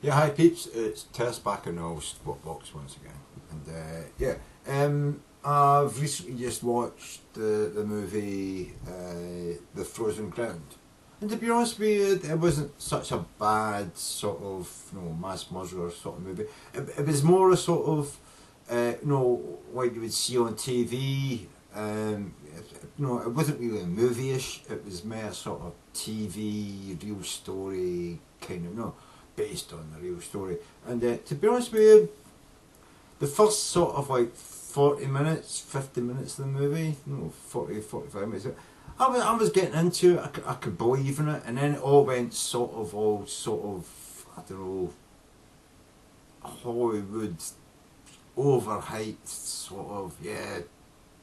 Yeah, hi peeps, it's Tersse back in the old spot box once again. I've recently just watched the movie The Frozen Ground. And to be honest with you, it wasn't such a bad sort of, mass murderer sort of movie. It was more a sort of, like you would see on TV. It wasn't really a movie-ish. It was more sort of TV, real story kind of, based on the real story. And to be honest with you, the first sort of like 40 minutes, 50 minutes of the movie, 40, 45 minutes, I was getting into it, I could believe in it, and then it all went all sort of, I don't know, Hollywood, overhyped sort of,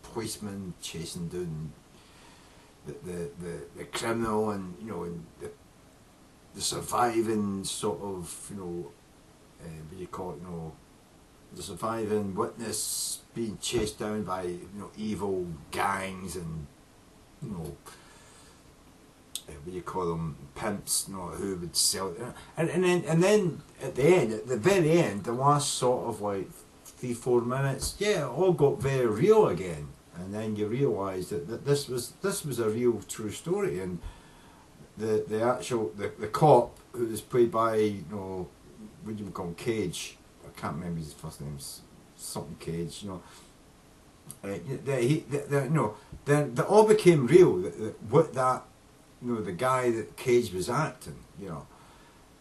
policeman chasing down the criminal, and and the surviving sort of, what do you call it, the surviving witness being chased down by, evil gangs and, what do you call them, pimps, who would sell it. And then at the very end, the last sort of like 3-4 minutes, it all got very real again. And then you realise that this was a real true story, and the cop, who was played by, what do you call him, Cage, I can't remember his first name, something Cage, that all became real. The guy that Cage was acting,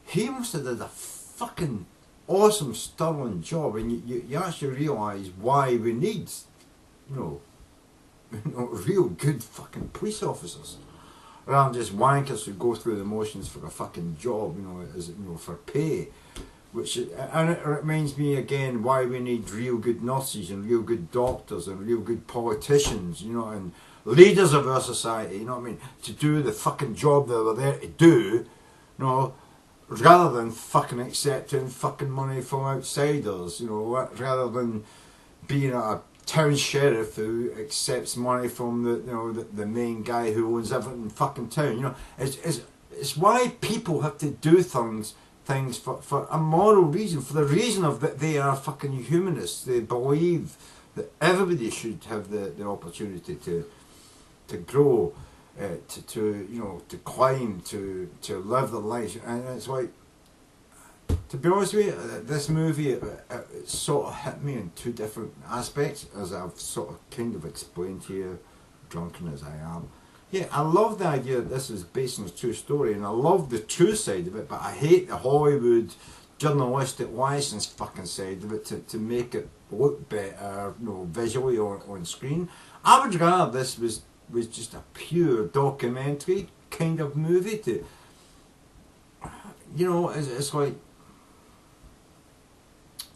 he must have did a fucking awesome, sterling job, and you actually realise why we need, real good fucking police officers, rather than just wankers who go through the motions for a fucking job, for pay. And it reminds me again why we need real good nurses and real good doctors and real good politicians, and leaders of our society, to do the fucking job they were there to do, rather than fucking accepting fucking money from outsiders, rather than being a town sheriff who accepts money from the main guy who owns everything in fucking town. It's why people have to do things for a moral reason, for the reason of that they are fucking humanists. They believe that everybody should have the opportunity to grow, to climb, to live their lives. And it's like, to be honest with you, this movie, it sort of hit me in two different aspects, as I've sort of kind of explained here, drunken as I am. Yeah, I love the idea that this is based on a true story, and I love the true side of it, but I hate the Hollywood journalistic license fucking side of it to make it look better, visually on screen. I would rather this was just a pure documentary kind of movie it's like,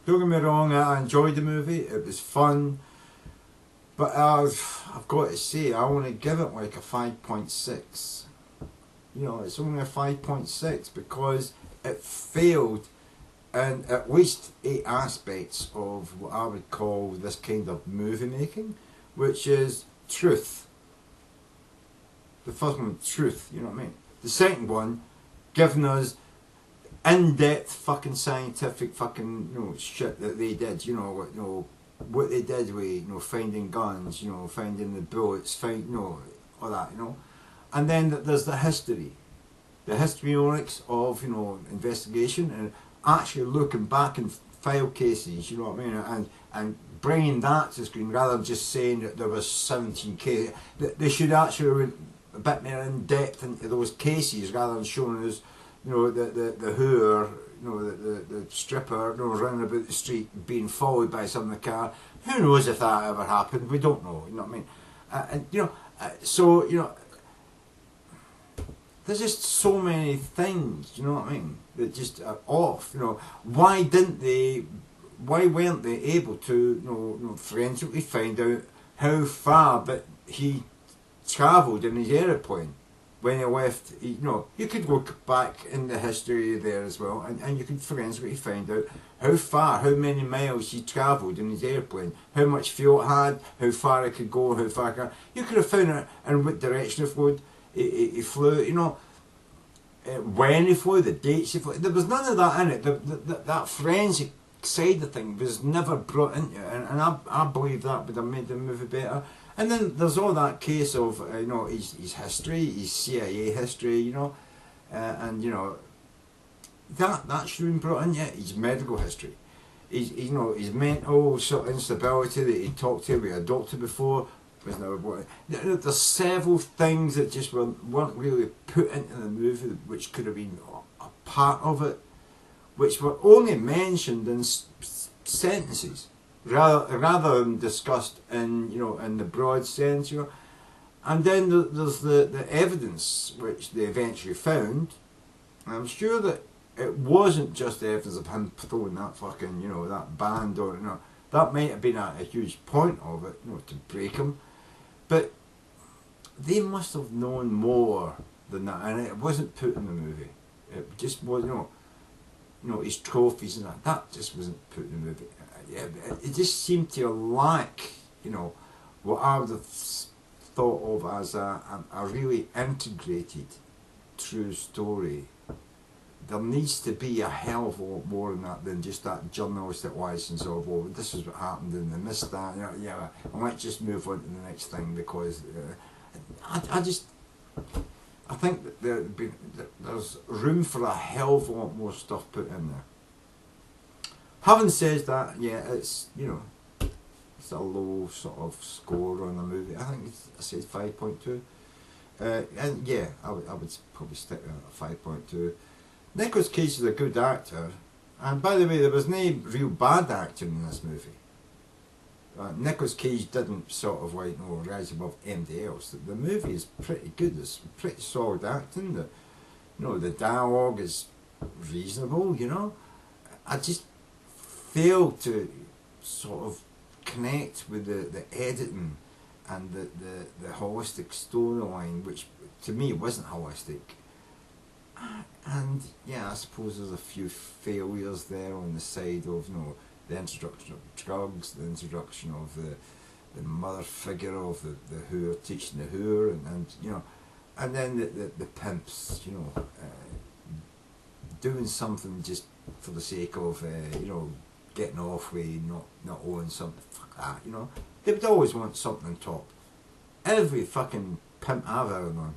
don't get me wrong, I enjoyed the movie, it was fun, but I've got to say, I want to give it like a 5.6. It's only a 5.6 because it failed in at least 8 aspects of what I would call this kind of movie making, which is truth. The first one, truth, The second one, giving us in-depth fucking scientific fucking shit that they did, what they did with finding guns, finding the bullets, all that, and then there's the histrionics of investigation, and actually looking back in file cases, and bringing that to screen rather than just saying that there was 17 cases. They should actually be a bit more in depth into those cases rather than showing us the hooer, the stripper, running about the street being followed by some in the car. Who knows if that ever happened? We don't know. There's just so many things. That just are off. Why weren't they able to, forensically find out how far that he travelled in his aeroplane? When he left, you could look back in the history there as well, and you could forensically find out how many miles he travelled in his airplane, how much fuel it had, how far it could go, how far it could. You could have found out in what direction it flew. He flew, when he flew, the dates he flew. There was none of that in it. That forensic side of thing was never brought into it, and I believe that would have made the movie better. And then there's all that case of you know, his history, his CIA history, you know, and you know, that should have been brought in. Yeah, his medical history, you know, his mental sort of instability that he talked to with a doctor before. Was never. There's several things that just weren't really put into the movie, which could have been a part of it, which were only mentioned in sentences, rather than discussed in, you know, in the broad sense, you know. And then there's the evidence which they eventually found. I'm sure that it wasn't just the evidence of him throwing that fucking, you know, that band or, you know, that might have been a huge point of it, you know, to break him. But they must have known more than that, and it wasn't put in the movie. It just was, you know, his trophies and that just wasn't put in the movie. It just seemed to lack, you know, what I would have thought of as a really integrated true story. There needs to be a hell of a lot more in that than just that journalistic license of, oh, this is what happened and they missed that. You know, yeah, I might just move on to the next thing, because I think that there's room for a hell of a lot more stuff put in there. Having said that, yeah, it's, you know, it's a low sort of score on the movie. I think I said 5.2, and yeah, I would probably stick with a 5.2. Nicolas Cage is a good actor, and by the way, there was no real bad acting in this movie. Nicolas Cage didn't sort of, like, you know, rise above anybody else. The movie is pretty good. It's pretty solid acting. You know, the dialogue is reasonable. You know, I just failed to sort of connect with the editing and the holistic storyline, which to me wasn't holistic. And yeah, I suppose there's a few failures there on the side of, you know, the introduction of drugs, the introduction of the mother figure of the who are teaching the who, and you know, and then the pimps, you know, doing something just for the sake of you know, getting off with not owing something. Fuck that, you know. They would always want something on top. Every fucking pimp I've ever known.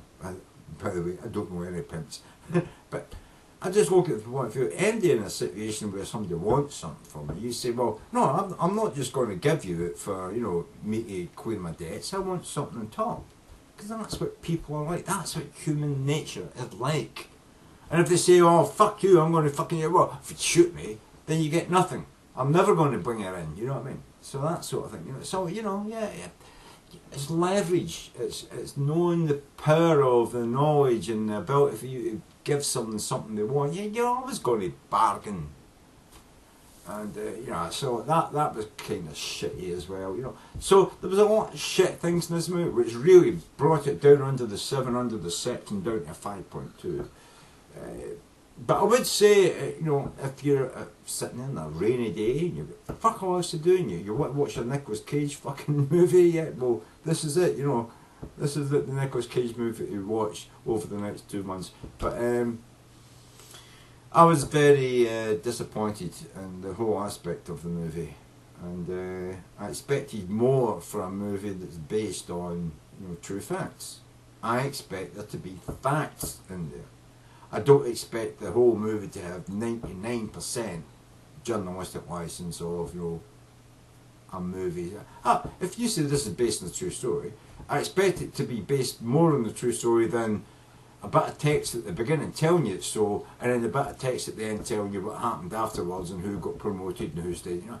By the way, I don't know any pimps. But I just look at the point of view, ending in a situation where somebody wants something from me, you say, well, no, I'm not just going to give you it for, you know, me to clear my debts. I want something on top. Because that's what people are like. That's what human nature is like. And if they say, oh, fuck you, I'm going to fucking, well, if you shoot me, then you get nothing. I'm never going to bring her in, you know what I mean? So that sort of thing. You know, so, you know, yeah. It's leverage. It's knowing the power of the knowledge and the ability for you to give someone something they want. You're always going to bargain. And you know, so that was kind of shitty as well. You know, so there was a lot of shit things in this movie, which really brought it down under the 7, under the section, down to 5.2. But I would say, you know, if you're sitting in a rainy day and you've got fuck all else to do and you want to watch a Nicolas Cage fucking movie, yeah, well, this is it, you know. This is the Nicolas Cage movie to watch over the next 2 months. But I was very disappointed in the whole aspect of the movie. And I expected more for a movie that's based on, you know, true facts. I expect there to be facts in there. I don't expect the whole movie to have 99% journalistic license of, you know, a movie. If you say this is based on a true story, I expect it to be based more on the true story than a bit of text at the beginning telling you it's so, and then a bit of text at the end telling you what happened afterwards and who got promoted and who stayed. You know,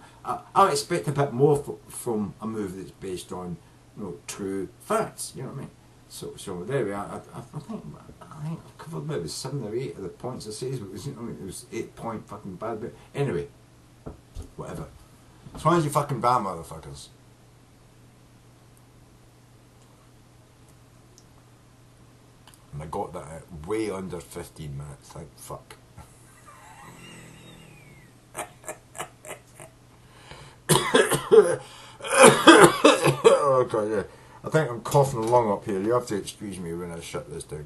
I expect a bit more from a movie that's based on, you know, true facts. You know what I mean? So there we are. I think I've covered maybe 7 or 8 of the points I said, but it was, you know, it was 8 point fucking bad. But anyway, whatever. As long as you fucking bad, motherfuckers. And I got that at way under 15 minutes. Thank fuck. Oh god, yeah. I think I'm coughing along up here. You have to excuse me when I shut this down.